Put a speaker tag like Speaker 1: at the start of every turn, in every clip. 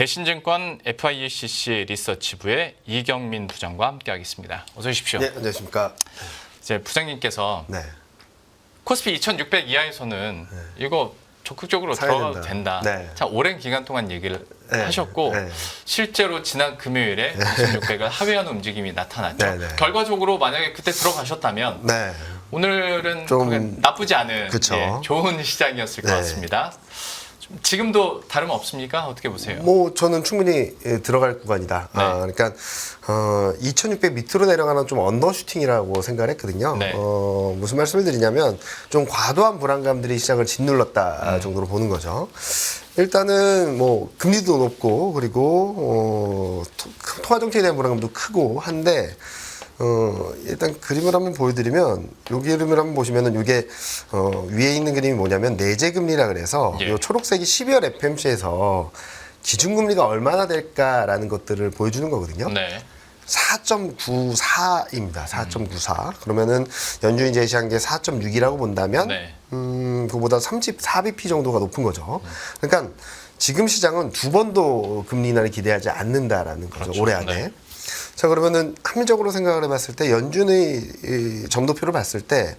Speaker 1: 대신증권 FICC 리서치부의 이경민 부장과 함께하겠습니다. 어서 오십시오.
Speaker 2: 네, 안녕하십니까.
Speaker 1: 이제 부장님께서
Speaker 2: 네.
Speaker 1: 코스피 2,600 이하에서는 이거 적극적으로
Speaker 2: 사야
Speaker 1: 들어가도 된다.
Speaker 2: 네.
Speaker 1: 참 오랜 기간 동안 얘기를
Speaker 2: 네.
Speaker 1: 하셨고
Speaker 2: 네.
Speaker 1: 실제로 지난 금요일에 2,600을 하회하는 움직임이 나타났죠.
Speaker 2: 네, 네.
Speaker 1: 결과적으로 만약에 그때 들어가셨다면
Speaker 2: 네.
Speaker 1: 오늘은
Speaker 2: 좀
Speaker 1: 그렇게 나쁘지 않은
Speaker 2: 그쵸.
Speaker 1: 좋은 시장이었을 것
Speaker 2: 네.
Speaker 1: 같습니다. 지금도 다름 없습니까? 어떻게 보세요?
Speaker 2: 뭐 저는 충분히 들어갈 구간이다.
Speaker 1: 네.
Speaker 2: 그러니까 2,600 밑으로 내려가는 좀 언더슈팅이라고 생각을 했거든요.
Speaker 1: 네.
Speaker 2: 무슨 말씀을 드리냐면 좀 과도한 불안감들이 시장을 짓눌렀다 정도로 보는 거죠. 일단은 뭐 금리도 높고 그리고 통화 정책에 대한 불안감도 크고 한데 일단 그림을 한번 보여드리면 여기 그림을 한번 보시면은 이게 위에 있는 그림이 뭐냐면 내재 금리라 그래서
Speaker 1: 예.
Speaker 2: 요 초록색이 12월 FMC에서 기준금리가 얼마나 될까라는 것들을 보여주는 거거든요.
Speaker 1: 네.
Speaker 2: 4.94입니다. 4.94. 그러면은 연준이 제시한 게 4.6이라고 본다면
Speaker 1: 네.
Speaker 2: 그보다 34bp 정도가 높은 거죠. 그러니까 지금 시장은 두 번도 금리 인하를 기대하지 않는다라는 거죠.
Speaker 1: 그렇죠.
Speaker 2: 올해 안에.
Speaker 1: 네.
Speaker 2: 자, 그러면은 합리적으로 생각을 해봤을 때 연준의 이 점도표를 봤을 때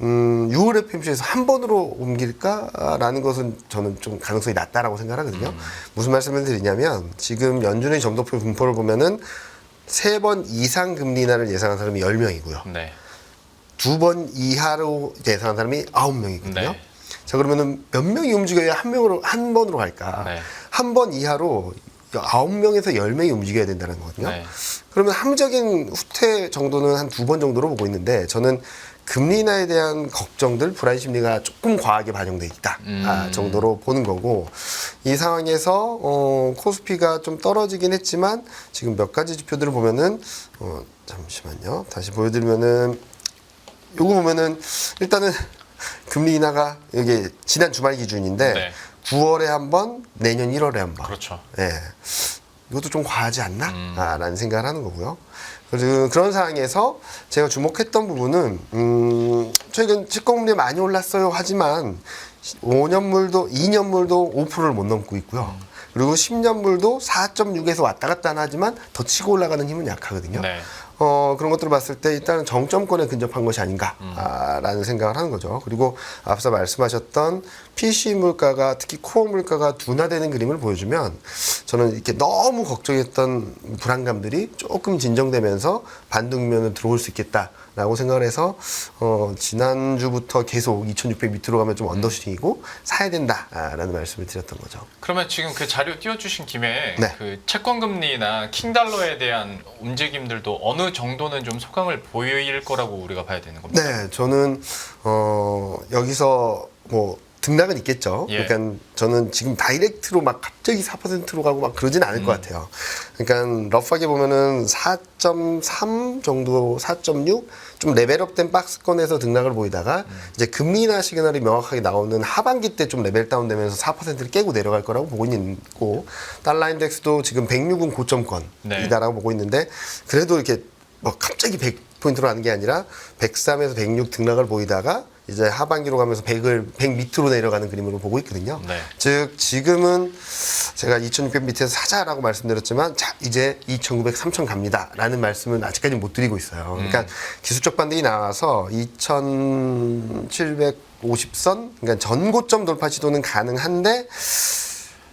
Speaker 2: 6월 FMC에서 한 번으로 옮길까라는 것은 저는 좀 가능성이 낮다라고 생각하거든요. 무슨 말씀을 드리냐면 지금 연준의 점도표 분포를 보면은 3번 이상 금리 인하를 예상한 사람이 10명이고요.
Speaker 1: 네. 2번
Speaker 2: 이하로 예상한 사람이 9명이거든요.
Speaker 1: 네.
Speaker 2: 자, 그러면은 몇 명이 움직여야 한 번으로 갈까?
Speaker 1: 네.
Speaker 2: 한 번 이하로 9명에서 10명이 움직여야 된다는 거거든요.
Speaker 1: 네.
Speaker 2: 그러면 합리적인 후퇴 정도는 한 2번 정도로 보고 있는데 저는 금리 인하에 대한 걱정들, 불안 심리가 조금 과하게 반영돼 있다 정도로 보는 거고 이 상황에서 코스피가 좀 떨어지긴 했지만 지금 몇 가지 지표들을 보면은 잠시만요. 다시 보여드리면은 요거 보면은 일단은 금리 인하가 이게 지난 주말 기준인데
Speaker 1: 네.
Speaker 2: 9월에 한 번, 내년 1월에 한 번.
Speaker 1: 그렇죠.
Speaker 2: 예. 이것도 좀 과하지 않나? 라는 생각을 하는 거고요. 그래서 그런 상황에서 제가 주목했던 부분은, 최근 채권금리 많이 올랐어요. 하지만 5년물도, 2년물도 5%를 못 넘고 있고요. 그리고 10년물도 4.6에서 왔다 갔다 하지만 더 치고 올라가는 힘은 약하거든요.
Speaker 1: 네.
Speaker 2: 그런 것들을 봤을 때 일단은 정점권에 근접한 것이 아닌가라는 생각을 하는 거죠. 그리고 앞서 말씀하셨던 PC 물가가 특히 코어 물가가 둔화되는 그림을 보여주면 저는 이렇게 너무 걱정했던 불안감들이 조금 진정되면서 반등면을 들어올 수 있겠다라고 생각을 해서 지난주부터 계속 2,600 밑으로 가면 좀 언더슈팅이고 사야 된다라는 말씀을 드렸던 거죠.
Speaker 1: 그러면 지금 그 자료 띄워주신 김에
Speaker 2: 네.
Speaker 1: 그 채권금리나 킹달러에 대한 움직임들도 어느 정도는 좀 소강을 보일 거라고 우리가 봐야 되는 겁니다.
Speaker 2: 네, 저는 여기서 뭐 등락은 있겠죠.
Speaker 1: 예.
Speaker 2: 그러니까 저는 지금 다이렉트로 막 갑자기 4%로 가고 막 그러진 않을 것 같아요. 그러니까 러프하게 보면은 4.3 정도, 4.6 좀 레벨업된 박스권에서 등락을 보이다가 이제 금리 인하 시그널이 명확하게 나오는 하반기 때 좀 레벨 다운되면서 4%를 깨고 내려갈 거라고 보고 있고 달러 인덱스도 지금 106은 고점권이다라고 보고 있는데 그래도 이렇게 뭐 갑자기 100포인트로 가는 게 아니라 103에서 106 등락을 보이다가 이제 하반기로 가면서 100 밑으로 내려가는 그림으로 보고 있거든요.
Speaker 1: 네.
Speaker 2: 즉 지금은 제가 2,600 밑에서 사자라고 말씀드렸지만 자 이제 2,900, 3,000 갑니다라는 말씀은 아직까지 못 드리고 있어요. 그러니까 기술적 반등이 나와서 2,750선 그러니까 전고점 돌파 시도는 가능한데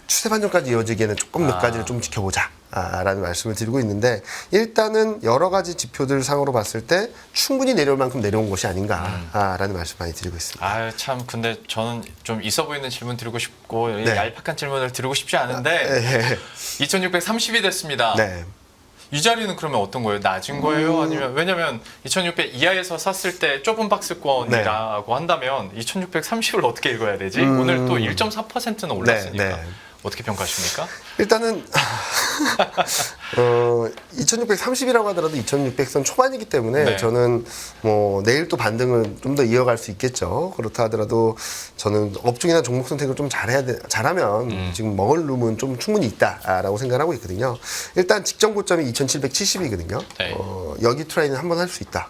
Speaker 2: 추세 반전까지 이어지기에는 조금 몇 가지를 좀 지켜보자. 라는 말씀을 드리고 있는데 일단은 여러 가지 지표들 상으로 봤을 때 충분히 내려올 만큼 내려온 것이 아닌가라는 말씀 많이 드리고 있습니다.
Speaker 1: 아유 참 근데 저는 좀 있어 보이는 질문 드리고 싶고
Speaker 2: 네.
Speaker 1: 얄팍한 질문을 드리고 싶지 않은데 2,630이 됐습니다.
Speaker 2: 네.
Speaker 1: 이 자리는 그러면 어떤 거예요? 낮은 거예요? 아니면 왜냐면 2,600 이하에서 샀을 때 좁은 박스권이라고 한다면 2,630을 어떻게 읽어야 되지? 오늘 또 1.4%는 올랐으니까
Speaker 2: 네.
Speaker 1: 어떻게 평가하십니까?
Speaker 2: 일단은 2,630이라고 하더라도 2,600선 초반이기 때문에
Speaker 1: 네.
Speaker 2: 저는 뭐 내일 또 반등을 좀 더 이어갈 수 있겠죠. 그렇다 하더라도 저는 업종이나 종목 선택을 좀 잘하면 지금 먹을 룸은 좀 충분히 있다라고 생각하고 있거든요. 일단 직전 고점이 2,770이거든요.
Speaker 1: 네.
Speaker 2: 여기 트라이는 한번 할 수 있다.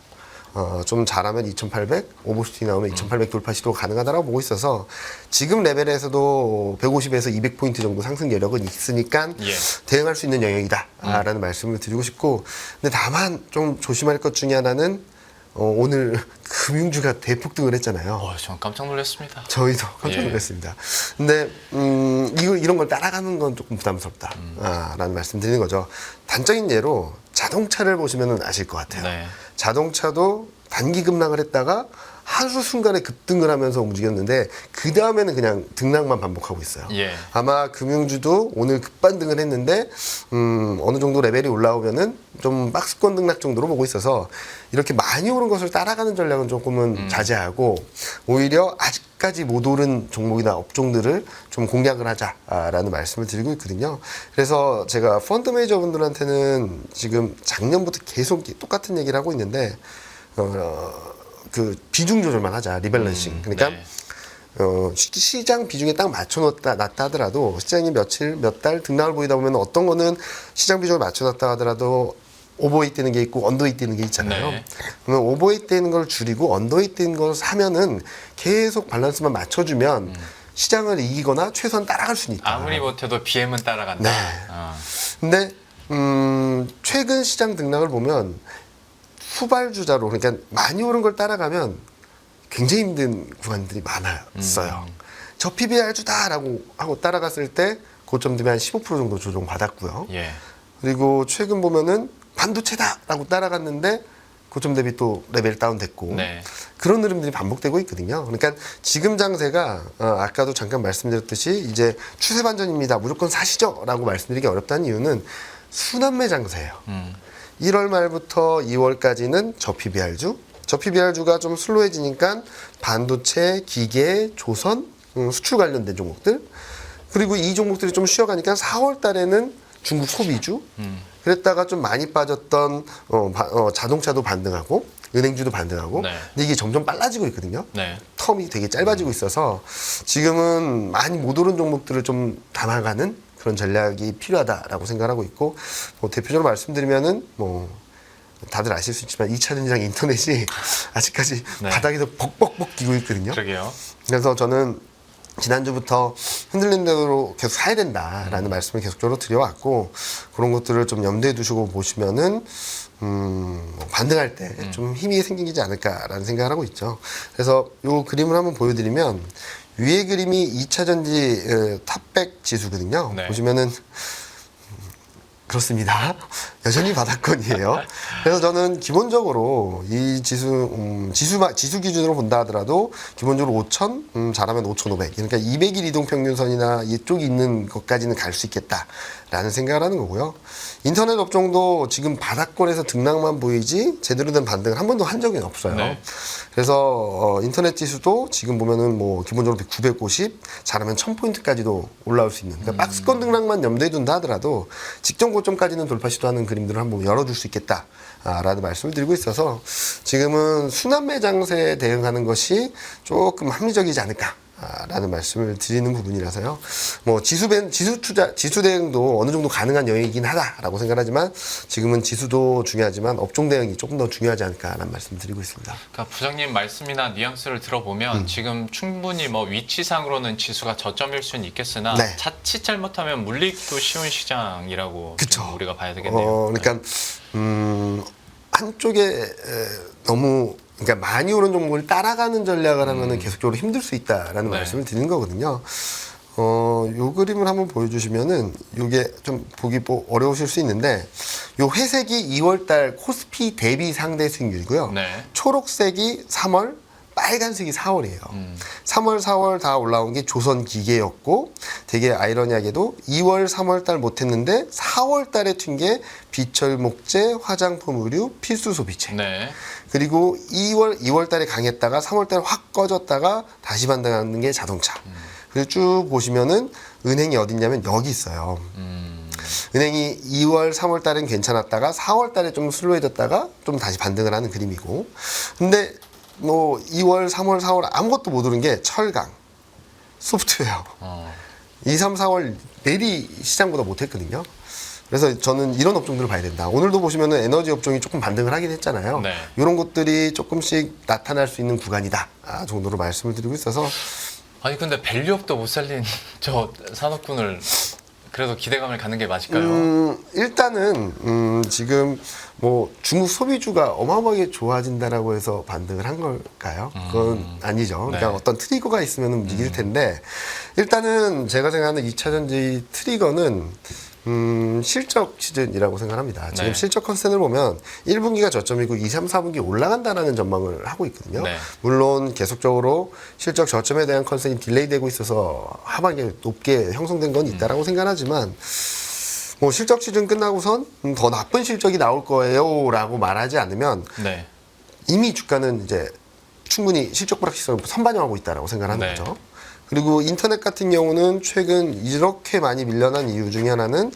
Speaker 2: 좀 잘하면 2,800, 오버슈팅 나오면 2,800 돌파 시도 가능하다고 보고 있어서 지금 레벨에서도 150에서 200포인트 정도 상승 여력은 있으니까
Speaker 1: 예.
Speaker 2: 대응할 수 있는 영역이다라는 말씀을 드리고 싶고, 근데 다만 좀 조심할 것 중에 하나는 오늘 금융주가 대폭등을 했잖아요.
Speaker 1: 전 깜짝 놀랐습니다.
Speaker 2: 저희도 깜짝
Speaker 1: 예.
Speaker 2: 놀랐습니다. 근데 이런 걸 따라가는 건 조금 부담스럽다 라는 말씀 드리는 거죠. 단적인 예로 자동차를 보시면 아실 것 같아요.
Speaker 1: 네.
Speaker 2: 자동차도 단기 급락을 했다가 한순간에 급등을 하면서 움직였는데 그 다음에는 그냥 등락만 반복하고 있어요.
Speaker 1: 예.
Speaker 2: 아마 금융주도 오늘 급반등을 했는데 어느 정도 레벨이 올라오면은 좀 박스권 등락 정도로 보고 있어서 이렇게 많이 오른 것을 따라가는 전략은 조금은 자제하고 오히려 아직까지 못 오른 종목이나 업종들을 좀 공략을 하자라는 말씀을 드리고 있거든요. 그래서 제가 펀드 매니저 분들한테는 지금 작년부터 계속 똑같은 얘기를 하고 있는데 그 비중 조절만 하자, 리밸런싱. 그러니까
Speaker 1: 네.
Speaker 2: 시장 비중에 딱 맞춰놨다 하더라도 시장이 며칠 몇 달 등락을 보이다 보면 어떤 거는 시장 비중을 맞춰놨다 하더라도 오버웨이트 되는 게 있고 언더웨이트 되는 게 있잖아요.
Speaker 1: 네.
Speaker 2: 그러면 오버웨이트 되는 걸 줄이고 언더웨이트 되는 걸 사면은 계속 밸런스만 맞춰주면 시장을 이기거나 최소한 따라갈 수는 있다.
Speaker 1: 아무리 못해도 BM은 따라간다.
Speaker 2: 네.
Speaker 1: 어.
Speaker 2: 근데 최근 시장 등락을 보면 후발주자로, 그러니까 많이 오른 걸 따라가면 굉장히 힘든 구간들이 많았어요. 저 PBR주다라고 하고 따라갔을 때 고점 대비 한 15% 정도 조정 받았고요.
Speaker 1: 예.
Speaker 2: 그리고 최근 보면은 반도체다라고 따라갔는데 고점 대비 또 레벨 다운됐고
Speaker 1: 네.
Speaker 2: 그런 흐름들이 반복되고 있거든요. 그러니까 지금 장세가 아까도 잠깐 말씀드렸듯이 이제 추세 반전입니다. 무조건 사시죠라고 말씀드리기 어렵다는 이유는 순환매 장세예요. 1월 말부터 2월까지는 저PBR주, 저PBR주가 좀 슬로해지니까 반도체, 기계, 조선, 수출 관련된 종목들, 그리고 이 종목들이 좀 쉬어가니까 4월 달에는 중국 소비주, 그랬다가 좀 많이 빠졌던 자동차도 반등하고 은행주도 반등하고,
Speaker 1: 네.
Speaker 2: 근데 이게 점점 빨라지고 있거든요.
Speaker 1: 네.
Speaker 2: 텀이 되게 짧아지고 있어서 지금은 많이 못 오른 종목들을 좀 담아가는 그런 전략이 필요하다라고 생각하고 있고, 뭐 대표적으로 말씀드리면은 뭐 다들 아실 수 있지만 2차 전지랑 인터넷이 아직까지
Speaker 1: 네.
Speaker 2: 바닥에서 벅벅벅 기고 있거든요.
Speaker 1: 그러게요.
Speaker 2: 그래서 저는 지난주부터 흔들리는 대로 계속 사야 된다라는 말씀을 계속적으로 드려왔고, 그런 것들을 좀 염두에 두시고 보시면은 반등할 때 좀 힘이 생기지 않을까라는 생각을 하고 있죠. 그래서 이 그림을 한번 보여드리면 위에 그림이 2차 전지 탑백 지수거든요.
Speaker 1: 네.
Speaker 2: 보시면은 그렇습니다. 여전히 바닥권이에요. 그래서 저는 기본적으로 이 지수 기준으로 본다 하더라도 기본적으로 5,000, 잘하면 5,500. 그러니까 200일 이동평균선이나 이쪽이 있는 것까지는 갈 수 있겠다라는 생각을 하는 거고요. 인터넷 업종도 지금 바닥권에서 등락만 보이지 제대로 된 반등을 한 번도 한 적이 없어요.
Speaker 1: 네.
Speaker 2: 그래서 인터넷 지수도 지금 보면은 뭐 기본적으로 950, 잘하면 1000포인트까지도 올라올 수 있는, 그러니까 박스권 등락만 염두에 둔다 하더라도 직전 고점까지는 돌파 시도하는 그림들을 한번 열어줄 수 있겠다라는 말씀을 드리고 있어서 지금은 순환매 장세에 대응하는 것이 조금 합리적이지 않을까라는 말씀을 드리는 부분이라서요. 뭐 지수 대응도 어느 정도 가능한 영역이긴 하다라고 생각하지만 지금은 지수도 중요하지만 업종 대응이 조금 더 중요하지 않을까라는 말씀을 드리고 있습니다.
Speaker 1: 그러니까 부장님 말씀이나 뉘앙스를 들어보면 지금 충분히 뭐 위치상으로는 지수가 저점일 수는 있겠으나
Speaker 2: 네.
Speaker 1: 자칫 잘못하면 물리기도 쉬운 시장이라고
Speaker 2: 그쵸.
Speaker 1: 좀 우리가 봐야 되겠네요.
Speaker 2: 그러니까 한쪽에 너무, 그러니까 많이 오른 종목을 따라가는 전략을 하면은 계속적으로 힘들 수 있다라는
Speaker 1: 네.
Speaker 2: 말씀을 드리는 거거든요. 요 그림을 한번 보여주시면은 요게 좀 보기 어려우실 수 있는데, 요 회색이 2월달 코스피 대비 상대 수익률이고요.
Speaker 1: 네.
Speaker 2: 초록색이 3월, 빨간색이 4월이에요. 3월, 4월 다 올라온 게 조선 기계였고, 되게 아이러니하게도 2월, 3월 달 못했는데 4월 달에 튄 게 비철 목재, 화장품 의류, 필수 소비재.
Speaker 1: 네.
Speaker 2: 그리고 2월 달에 강했다가 3월 달에 확 꺼졌다가 다시 반등하는 게 자동차. 그리고 쭉 보시면은 은행이 어딨냐면 여기 있어요. 은행이 2월, 3월 달엔 괜찮았다가 4월 달에 좀 슬로해졌다가 좀 다시 반등을 하는 그림이고, 근데 뭐 2월, 3월, 4월 아무것도 못 오른 게 철강, 소프트웨어. 2, 3, 4월 내리 시장보다 못했거든요. 그래서 저는 이런 업종들을 봐야 된다. 오늘도 보시면은 에너지 업종이 조금 반등을 하긴 했잖아요.
Speaker 1: 네.
Speaker 2: 이런 것들이 조금씩 나타날 수 있는 구간이다 정도로 말씀을 드리고 있어서
Speaker 1: 아니 근데 밸류업도 못 살린 저 산업군을 그래도 기대감을 갖는 게 맞을까요?
Speaker 2: 일단은 지금 뭐 중국 소비주가 어마어마하게 좋아진다라고 해서 반등을 한 걸까요? 그건 아니죠. 그러니까
Speaker 1: 네.
Speaker 2: 어떤 트리거가 있으면 움직일 텐데 일단은 제가 생각하는 2차전지 트리거는 실적 시즌이라고 생각합니다. 지금
Speaker 1: 네.
Speaker 2: 실적 컨센을 보면 1분기가 저점이고 2, 3, 4분기 올라간다라는 전망을 하고 있거든요.
Speaker 1: 네.
Speaker 2: 물론 계속적으로 실적 저점에 대한 컨센이 딜레이되고 있어서 하반기에 높게 형성된 건 있다라고 생각하지만 뭐 실적 시즌 끝나고선 더 나쁜 실적이 나올 거예요라고 말하지 않으면
Speaker 1: 네.
Speaker 2: 이미 주가는 이제 충분히 실적 불확실성을 선반영하고 있다라고 생각하는
Speaker 1: 네.
Speaker 2: 거죠. 그리고 인터넷 같은 경우는 최근 이렇게 많이 밀려난 이유 중에 하나는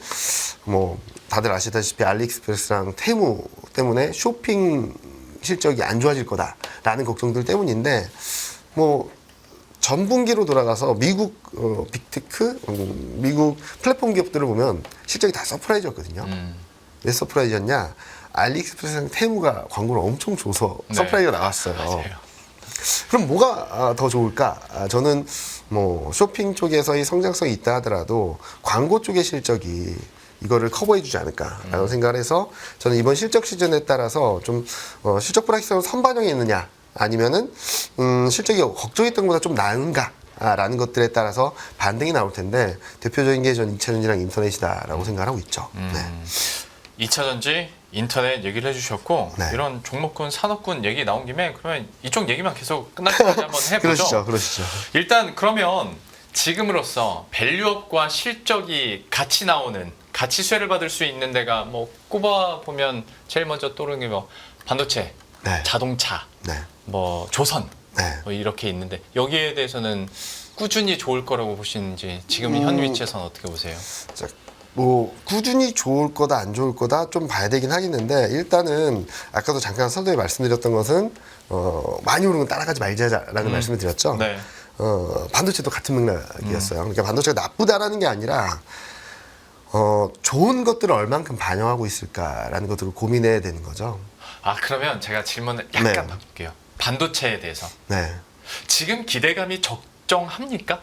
Speaker 2: 뭐 다들 아시다시피 알리익스프레스랑 테무 때문에 쇼핑 실적이 안 좋아질 거다라는 걱정들 때문인데 뭐 전분기로 돌아가서 미국 빅테크, 미국 플랫폼 기업들을 보면 실적이 다 서프라이즈였거든요. 왜 서프라이즈였냐? 알리익스프레스랑 테무가 광고를 엄청 줘서
Speaker 1: 네.
Speaker 2: 서프라이즈가 나왔어요.
Speaker 1: 맞아요.
Speaker 2: 그럼 뭐가 더 좋을까? 저는 뭐 쇼핑 쪽에서의 성장성이 있다 하더라도 광고 쪽의 실적이 이거를 커버해주지 않을까라고 생각을 해서 저는 이번 실적 시즌에 따라서 좀 실적 불확실성을 선반영이 있느냐 아니면은 실적이 걱정했던 것보다 좀 나은가 라는 것들에 따라서 반등이 나올 텐데 대표적인 게 저는 2차전지랑 인터넷이다라고 생각을 하고 있죠. 네.
Speaker 1: 2차전지 인터넷 얘기를 해주셨고
Speaker 2: 네.
Speaker 1: 이런 종목군 산업군 얘기 나온 김에 그러면 이쪽 얘기만 계속 끝날 때까지 한번 해보죠.
Speaker 2: 그러시죠.
Speaker 1: 일단 그러면 지금으로서 밸류업과 실적이 같이 나오는 같이 수혜를 받을 수 있는 데가 뭐 꼽아 보면 제일 먼저 떠오르는 게 뭐 반도체,
Speaker 2: 네.
Speaker 1: 자동차,
Speaker 2: 네.
Speaker 1: 뭐 조선
Speaker 2: 네.
Speaker 1: 뭐 이렇게 있는데 여기에 대해서는 꾸준히 좋을 거라고 보시는지 지금 현 위치에서는 어떻게 보세요?
Speaker 2: 자, 뭐 꾸준히 좋을 거다 안 좋을 거다 좀 봐야 되긴 하겠는데 일단은 아까도 잠깐 선도에 말씀드렸던 것은 많이 오르는 건 따라가지 말자라는 말씀을 드렸죠.
Speaker 1: 네.
Speaker 2: 반도체도 같은 맥락이었어요. 그러니까 반도체가 나쁘다라는 게 아니라 좋은 것들을 얼만큼 반영하고 있을까라는 것들을 고민해야 되는 거죠.
Speaker 1: 아 그러면 제가 질문을 약간
Speaker 2: 네.
Speaker 1: 바꿀게요. 반도체에 대해서
Speaker 2: 네.
Speaker 1: 지금 기대감이 적정합니까?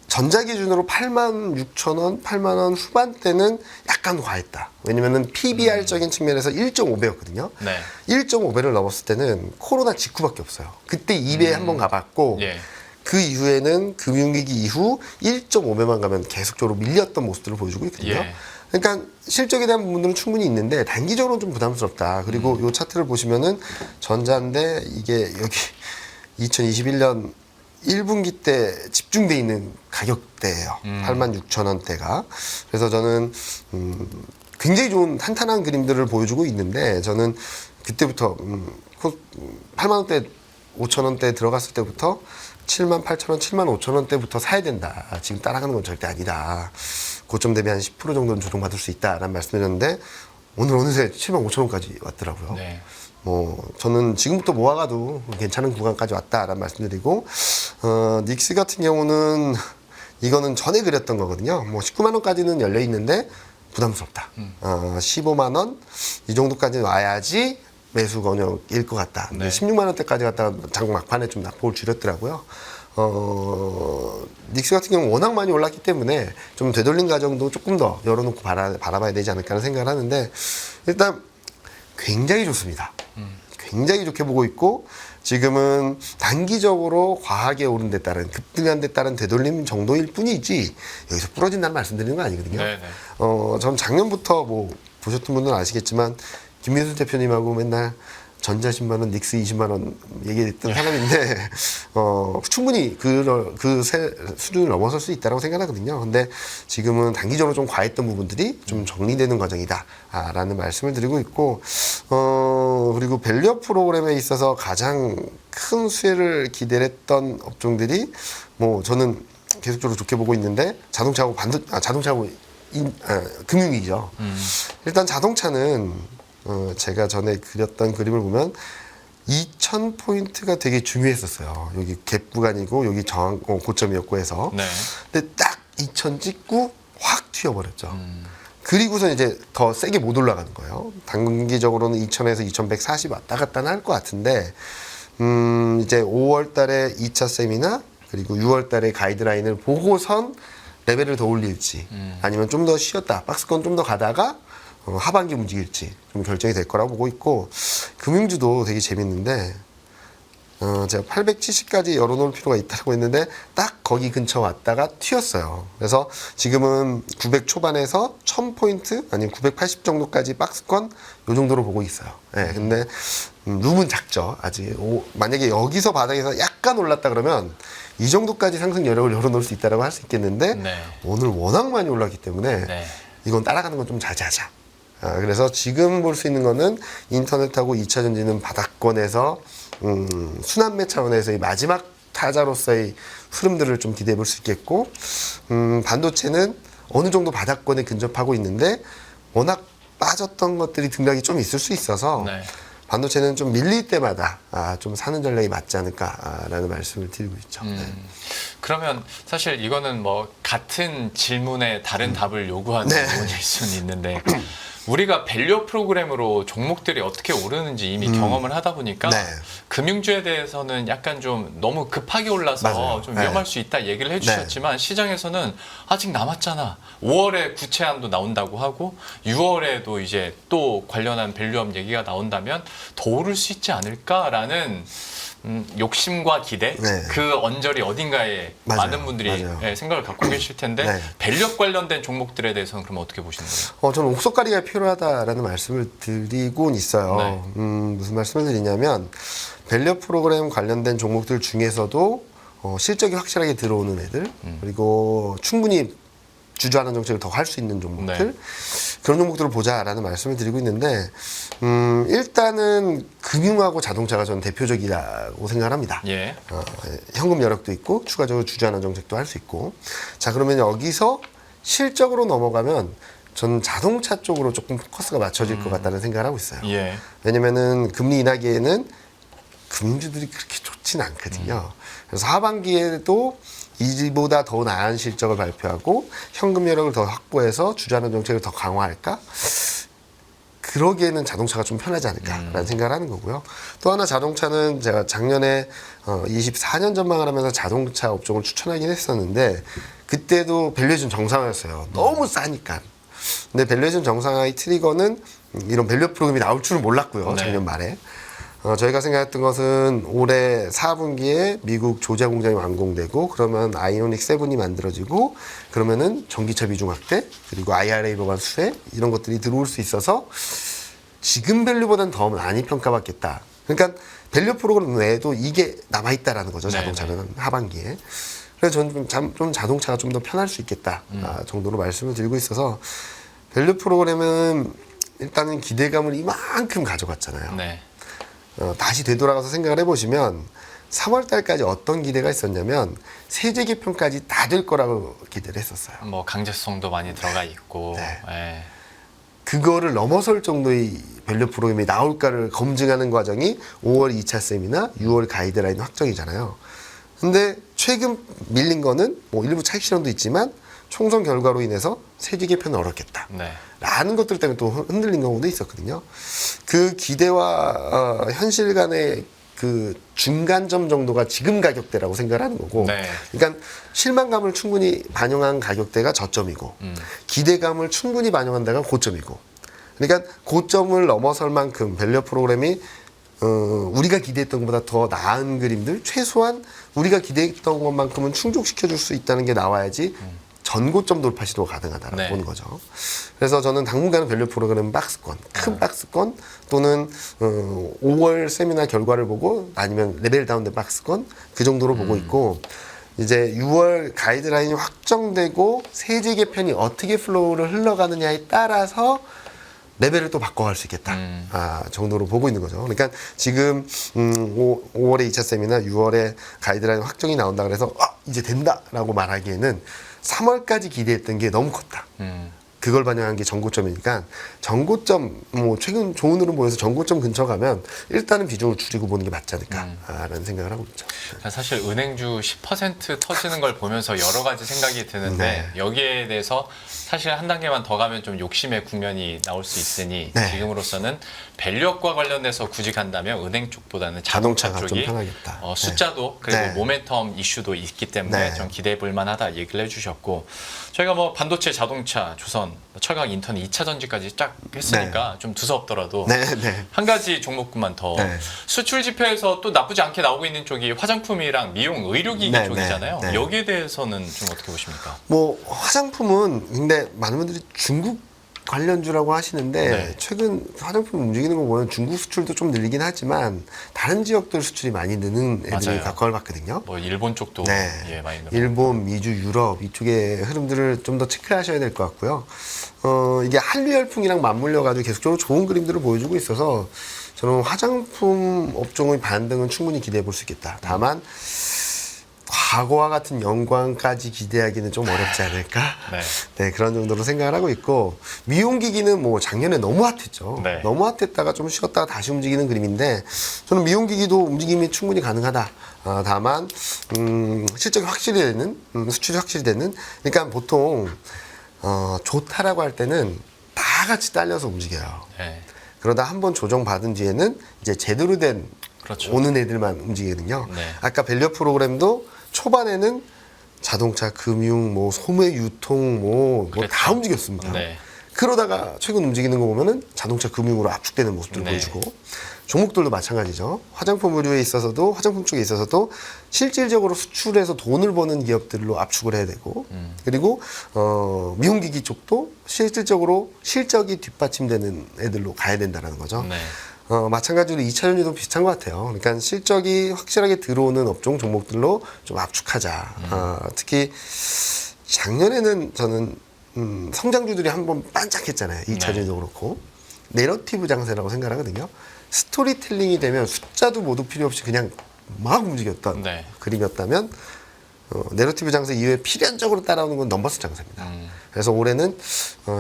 Speaker 2: 전자 기준으로 86,000원, 8만 원 후반대는 약간 과했다. 왜냐면은 PBR적인 측면에서 1.5배였거든요.
Speaker 1: 네.
Speaker 2: 1.5배를 넘었을 때는 코로나 직후밖에 없어요. 그때 2배 한번 가봤고
Speaker 1: 예.
Speaker 2: 그 이후에는 금융위기 이후 1.5배만 가면 계속적으로 밀렸던 모습들을 보여주고 있거든요.
Speaker 1: 예.
Speaker 2: 그러니까 실적에 대한 부분들은 충분히 있는데 단기적으로는 좀 부담스럽다. 그리고 이 차트를 보시면은 전자인데 이게 여기 2021년 1분기 때 집중돼 있는 가격대예요. 86,000원대가. 그래서 저는 굉장히 좋은 탄탄한 그림들을 보여주고 있는데 저는 그때부터 8만 원대, 5천 원대 들어갔을 때부터 78,000원, 75,000원대부터 사야 된다. 지금 따라가는 건 절대 아니다. 고점 대비 한 10% 정도는 조정받을 수 있다라는 말씀드렸는데 오늘 어느새 75,000원까지 왔더라고요.
Speaker 1: 네.
Speaker 2: 뭐 저는 지금부터 모아가도 괜찮은 구간까지 왔다라는 말씀드리고 닉스 같은 경우는 이거는 전에 그렸던 거거든요. 뭐 19만 원까지는 열려 있는데 부담스럽다. 15만 원 이 정도까지 와야지 매수 권역일 것 같다.
Speaker 1: 네.
Speaker 2: 16만 원대까지 갔다가 장 막판에 좀 낙폭을 줄였더라고요. 닉스 같은 경우 워낙 많이 올랐기 때문에 좀 되돌린 과정도 조금 더 열어놓고 바라봐야 되지 않을까 하는 생각을 하는데 일단 굉장히 좋습니다. 굉장히 좋게 보고 있고 지금은 단기적으로 과하게 오른 데 따른 급등한 데 따른 되돌림 정도일 뿐이지 여기서 부러진다는 말씀드리는 건 아니거든요.
Speaker 1: 네네.
Speaker 2: 전 작년부터 뭐 보셨던 분들은 아시겠지만 김민수 대표님하고 맨날 전자 10만 원, 닉스 20만 원 얘기했던 사람인데 충분히 그 수준을 넘어설 수 있다고 생각하거든요. 근데 지금은 단기적으로 좀 과했던 부분들이 좀 정리되는 과정이다라는 말씀을 드리고 있고 그리고 밸류업 프로그램에 있어서 가장 큰 수혜를 기대했던 업종들이 뭐 저는 계속적으로 좋게 보고 있는데 자동차하고 금융위기죠. 일단 자동차는 제가 전에 그렸던 그림을 보면 2,000포인트가 되게 중요했었어요. 여기 갭 구간이고 여기 저항 고점이었고 해서.
Speaker 1: 네.
Speaker 2: 근데 딱 2,000 찍고 확 튀어버렸죠. 그리고서 이제 더 세게 못 올라가는 거예요. 단기적으로는 2000에서 2140 왔다 갔다 할 것 같은데, 이제 5월 달에 2차 세미나, 그리고 6월 달에 가이드라인을 보고선 레벨을 더 올릴지, 아니면 좀 더 쉬었다, 박스권 좀 더 가다가, 하반기 움직일지 좀 결정이 될 거라고 보고 있고, 금융주도 되게 재밌는데, 제가 870까지 열어놓을 필요가 있다고 했는데 딱 거기 근처 왔다가 튀었어요. 그래서 지금은 900 초반에서 1000포인트 아니면 980 정도까지 박스권 요 정도로 보고 있어요. 네, 근데 룸은 작죠. 아직 만약에 여기서 바닥에서 약간 올랐다 그러면 이 정도까지 상승 여력을 열어놓을 수 있다고 할 수 있겠는데
Speaker 1: 네.
Speaker 2: 오늘 워낙 많이 올랐기 때문에
Speaker 1: 네.
Speaker 2: 이건 따라가는 건 좀 자제하자. 그래서 지금 볼 수 있는 거는 인터넷하고 2차 전지는 바닥권에서 순환매 차원에서의 마지막 타자로서의 흐름들을 좀 기대해 볼 수 있겠고, 반도체는 어느 정도 바닥권에 근접하고 있는데 워낙 빠졌던 것들이 등락이 좀 있을 수 있어서
Speaker 1: 네.
Speaker 2: 반도체는 좀 밀릴 때마다 좀 사는 전략이 맞지 않을까라는 말씀을 드리고 있죠. 네.
Speaker 1: 그러면 사실 이거는 뭐 같은 질문에 다른 답을 요구하는
Speaker 2: 네.
Speaker 1: 부분일 수는 있는데 우리가 밸류 프로그램으로 종목들이 어떻게 오르는지 이미 경험을 하다 보니까
Speaker 2: 네.
Speaker 1: 금융주에 대해서는 약간 좀 너무 급하게 올라서
Speaker 2: 맞아요.
Speaker 1: 좀 위험할
Speaker 2: 네.
Speaker 1: 수 있다 얘기를 해주셨지만 시장에서는 아직 남았잖아. 5월에 구체안도 나온다고 하고 6월에도 이제 또 관련한 밸류업 얘기가 나온다면 더 오를 수 있지 않을까라는 욕심과 기대,
Speaker 2: 네.
Speaker 1: 그 언저리 어딘가에
Speaker 2: 맞아요.
Speaker 1: 많은 분들이
Speaker 2: 맞아요.
Speaker 1: 예, 생각을 갖고 계실 텐데
Speaker 2: 네.
Speaker 1: 밸류업 관련된 종목들에 대해서는 그럼 어떻게 보시는 거예요?
Speaker 2: 저는 옥석가리가 필요하다라는 말씀을 드리곤 있어요.
Speaker 1: 네.
Speaker 2: 무슨 말씀을 드리냐면 밸류 프로그램 관련된 종목들 중에서도 실적이 확실하게 들어오는 애들, 그리고 충분히 주저하는 정책을 더 할 수 있는 종목들,
Speaker 1: 네.
Speaker 2: 그런 종목들을 보자라는 말씀을 드리고 있는데, 일단은 금융하고 자동차가 저는 대표적이라고 생각합니다.
Speaker 1: 예.
Speaker 2: 현금 여력도 있고 추가적으로 주저하는 정책도 할 수 있고. 자, 그러면 여기서 실적으로 넘어가면 저는 자동차 쪽으로 조금 포커스가 맞춰질 것 같다는 생각을 하고 있어요.
Speaker 1: 예.
Speaker 2: 왜냐면은 금리 인하기에는 금융주들이 그렇게 좋진 않거든요. 그래서 하반기에도 이보다 더 나은 실적을 발표하고 현금 여력을 더 확보해서 주저하는 정책을 더 강화할까? 그러기에는 자동차가 좀 편하지 않을까라는 생각을 하는 거고요. 또 하나 자동차는 제가 작년에 24년 전망을 하면서 자동차 업종을 추천하긴 했었는데 그때도 밸류에이션 정상화였어요. 너무 싸니까. 근데 밸류에이션 정상화의 트리거는 이런 밸류 프로그램이 나올 줄은 몰랐고요.
Speaker 1: 네.
Speaker 2: 작년 말에. 저희가 생각했던 것은 올해 4분기에 미국 조자 공장이 완공되고 그러면 아이오닉 7이 만들어지고 그러면은 전기차 비중 확대 그리고 IRA 법안 수혜 이런 것들이 들어올 수 있어서 지금 밸류보다는 더 많이 평가받겠다. 그러니까 밸류 프로그램 외에도 이게 남아있다라는 거죠. 자동차는 하반기에. 그래서 저는 좀 자동차가 좀 더 편할 수 있겠다 정도로 말씀을 드리고 있어서 밸류 프로그램은 일단은 기대감을 이만큼 가져갔잖아요.
Speaker 1: 네.
Speaker 2: 다시 되돌아가서 생각을 해보시면 3월 달까지 어떤 기대가 있었냐면 세제 개편까지 다 될 거라고 기대를 했었어요.
Speaker 1: 뭐 강제성도 많이 들어가 있고.
Speaker 2: 네.
Speaker 1: 예.
Speaker 2: 그거를 넘어설 정도의 밸류 프로그램이 나올까를 검증하는 과정이 5월 2차 세미나 6월 가이드라인 확정이잖아요. 근데 최근 밀린 거는 뭐 일부 차익 실현도 있지만 총선 결과로 인해서 세제 개편은 어렵겠다.
Speaker 1: 네.
Speaker 2: 라는 것들 때문에 또 흔들린 경우도 있었거든요. 그 기대와 현실 간의 그 중간점 정도가 지금 가격대라고 생각을 하는 거고,
Speaker 1: 네.
Speaker 2: 그러니까 실망감을 충분히 반영한 가격대가 저점이고, 기대감을 충분히 반영한 데가 고점이고, 그러니까 고점을 넘어설 만큼 밸류 프로그램이 우리가 기대했던 것보다 더 나은 그림들, 최소한 우리가 기대했던 것만큼은 충족시켜줄 수 있다는 게 나와야지 전고점 돌파 시도가 가능하다라고
Speaker 1: 네.
Speaker 2: 보는 거죠. 그래서 저는 당분간은 밸류 프로그램 박스권, 큰 박스권 또는 5월 세미나 결과를 보고 아니면 레벨 다운된 박스권 그 정도로 보고 있고 이제 6월 가이드라인이 확정되고 세제 개편이 어떻게 플로우를 흘러가느냐에 따라서 레벨을 또 바꿔갈 수 있겠다 정도로 보고 있는 거죠. 그러니까 지금 5월에 2차 세미나 6월에 가이드라인 확정이 나온다 그래서 이제 된다라고 말하기에는 3월까지 기대했던 게 너무 컸다. 그걸 반영한 게 전고점이니까 전고점 뭐 최근 좋은 흐름 보여서 전고점 근처 가면 일단은 비중을 줄이고 보는 게 맞지 않을까라는 생각을 하고 있죠.
Speaker 1: 사실 은행주 10% 터지는 걸 보면서 여러 가지 생각이 드는데
Speaker 2: 네.
Speaker 1: 여기에 대해서 사실 한 단계만 더 가면 좀 욕심의 국면이 나올 수 있으니
Speaker 2: 네.
Speaker 1: 지금으로서는 밸류업과 관련해서 굳이 간다면 은행 쪽보다는
Speaker 2: 자동차가
Speaker 1: 자동차
Speaker 2: 좀
Speaker 1: 쪽이
Speaker 2: 편하겠다.
Speaker 1: 숫자도 그리고
Speaker 2: 네.
Speaker 1: 모멘텀 이슈도 있기 때문에
Speaker 2: 네.
Speaker 1: 좀 기대해 볼 만하다 얘기를 해주셨고 저희가 뭐 반도체, 자동차, 조선, 철강, 인터넷 2차 전지까지 쫙 했으니까 좀 두서없더라도
Speaker 2: 네, 네.
Speaker 1: 한 가지 종목군만 더
Speaker 2: 네.
Speaker 1: 수출 지표에서 또 나쁘지 않게 나오고 있는 쪽이 화장품이랑 미용, 의료기기
Speaker 2: 네,
Speaker 1: 쪽이잖아요.
Speaker 2: 네, 네.
Speaker 1: 여기에 대해서는 좀 어떻게 보십니까?
Speaker 2: 뭐 화장품은 근데 많은 분들이 중국 관련주라고 하시는데
Speaker 1: 네.
Speaker 2: 최근 화장품 움직이는 거 보면 중국 수출도 좀 늘긴 하지만 다른 지역들 수출이 많이 느는 애들이
Speaker 1: 맞아요.
Speaker 2: 가까울 봤거든요.
Speaker 1: 뭐 일본 쪽도
Speaker 2: 네.
Speaker 1: 예, 많이 늘어.
Speaker 2: 일본, 미주, 유럽 이쪽의 흐름들을 좀 더 체크하셔야 될 것 같고요. 이게 한류 열풍이랑 맞물려 가지고 계속적으로 좋은 그림들을 보여주고 있어서 저는 화장품 업종의 반등은 충분히 기대해 볼 수 있겠다. 다만 과거와 같은 영광까지 기대하기는 좀 어렵지 않을까?
Speaker 1: 네.
Speaker 2: 네, 그런 정도로 생각을 하고 있고 미용기기는 뭐 작년에 너무 핫했죠.
Speaker 1: 네.
Speaker 2: 너무 핫했다가 좀 쉬었다가 다시 움직이는 그림인데 저는 미용기기도 움직임이 충분히 가능하다. 다만 실적이 확실히 되는 수출이 확실히 되는 그러니까 보통 좋다라고 할 때는 다 같이 딸려서 움직여요.
Speaker 1: 네.
Speaker 2: 그러다 한번 조정받은 뒤에는 이제 제대로 된
Speaker 1: 그렇죠.
Speaker 2: 오는 애들만 움직이거든요.
Speaker 1: 네.
Speaker 2: 아까 밸류 프로그램도 초반에는 자동차, 금융, 뭐 소매 유통 뭐 다
Speaker 1: 그랬죠.
Speaker 2: 움직였습니다.
Speaker 1: 네.
Speaker 2: 그러다가 최근 움직이는 거 보면은 자동차, 금융으로 압축되는 모습들을
Speaker 1: 네.
Speaker 2: 보여주고 종목들도 마찬가지죠. 화장품 의류에 있어서도 화장품 쪽에 있어서도 실질적으로 수출해서 돈을 버는 기업들로 압축을 해야 되고 그리고 미용기기 쪽도 실질적으로 실적이 뒷받침되는 애들로 가야 된다는 거죠.
Speaker 1: 네.
Speaker 2: 마찬가지로 2차 전지도 비슷한 것 같아요. 그러니까 실적이 확실하게 들어오는 업종 종목들로 좀 압축하자. 특히 작년에는 저는 성장주들이 한번 반짝했잖아요. 2차
Speaker 1: 네.
Speaker 2: 전지도 그렇고 내러티브 장세라고 생각하거든요. 스토리텔링이 되면 숫자도 모두 필요 없이 그냥 막 움직였던
Speaker 1: 네.
Speaker 2: 그림이었다면 내러티브 장세 이후에 필연적으로 따라오는 건 넘버스 장세입니다. 그래서 올해는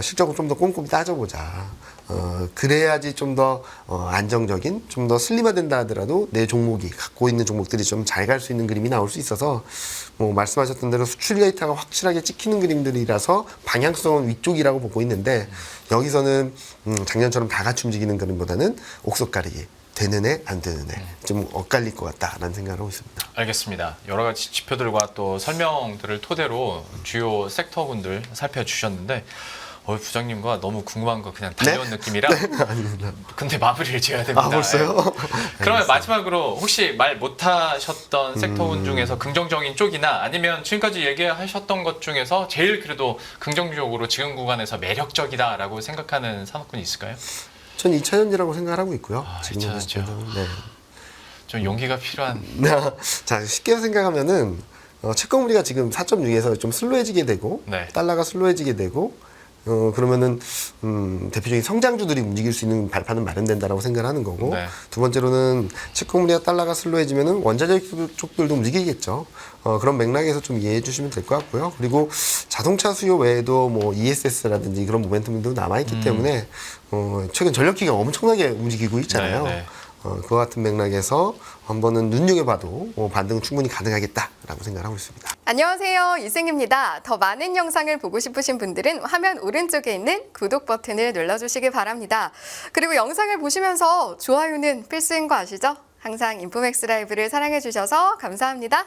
Speaker 2: 실적을 좀 더 꼼꼼히 따져보자. 그래야지 좀 더 안정적인, 좀 더 슬림화된다 하더라도 내 종목이 갖고 있는 종목들이 좀 잘 갈 수 있는 그림이 나올 수 있어서 뭐 말씀하셨던 대로 수출 데이터가 확실하게 찍히는 그림들이라서 방향성은 위쪽이라고 보고 있는데 여기서는 작년처럼 다 같이 움직이는 그림보다는 옥석가리기. 되는 애, 안 되는 애. 좀 엇갈릴 것 같다라는 생각을 하고 있습니다.
Speaker 1: 알겠습니다. 여러 가지 지표들과 또 설명들을 토대로 주요 섹터군들 살펴주셨는데 부장님과 너무 궁금한 거 그냥 달려온 느낌이라
Speaker 2: 아닙니다.
Speaker 1: 근데 마무리를 지어야 됩니다.
Speaker 2: 벌써요?
Speaker 1: 그러면 마지막으로 혹시 말 못하셨던 섹터군 중에서 긍정적인 쪽이나 아니면 지금까지 얘기하셨던 것 중에서 제일 그래도 긍정적으로 지금 구간에서 매력적이다라고 생각하는 산업군이 있을까요?
Speaker 2: 전 2차 전지라고 생각을 하고 있고요.
Speaker 1: 2차 전지요.
Speaker 2: 네.
Speaker 1: 좀 용기가 필요한.
Speaker 2: 자, 쉽게 생각하면은 채권물이가 지금 4.6에서 좀 슬로해지게 되고
Speaker 1: 네.
Speaker 2: 달러가 슬로해지게 되고 그러면은 대표적인 성장주들이 움직일 수 있는 발판은 마련된다라고 생각을 하는 거고
Speaker 1: 네.
Speaker 2: 두 번째로는 채권물이가 달러가 슬로해지면은 원자재 쪽들도 움직이겠죠. 그런 맥락에서 좀 이해해 주시면 될 것 같고요. 그리고 자동차 수요 외에도 뭐 ESS라든지 그런 모멘텀도 남아 있기 때문에 최근 전력기가 엄청나게 움직이고 있잖아요.
Speaker 1: 네, 네.
Speaker 2: 그와 같은 맥락에서 한번은 눈여겨봐도 반등 충분히 가능하겠다라고 생각하고 있습니다.
Speaker 3: 안녕하세요, 이승입니다. 더 많은 영상을 보고 싶으신 분들은 화면 오른쪽에 있는 구독 버튼을 눌러주시기 바랍니다. 그리고 영상을 보시면서 좋아요는 필수인 거 아시죠? 항상 인포맥스 라이브를 사랑해주셔서 감사합니다.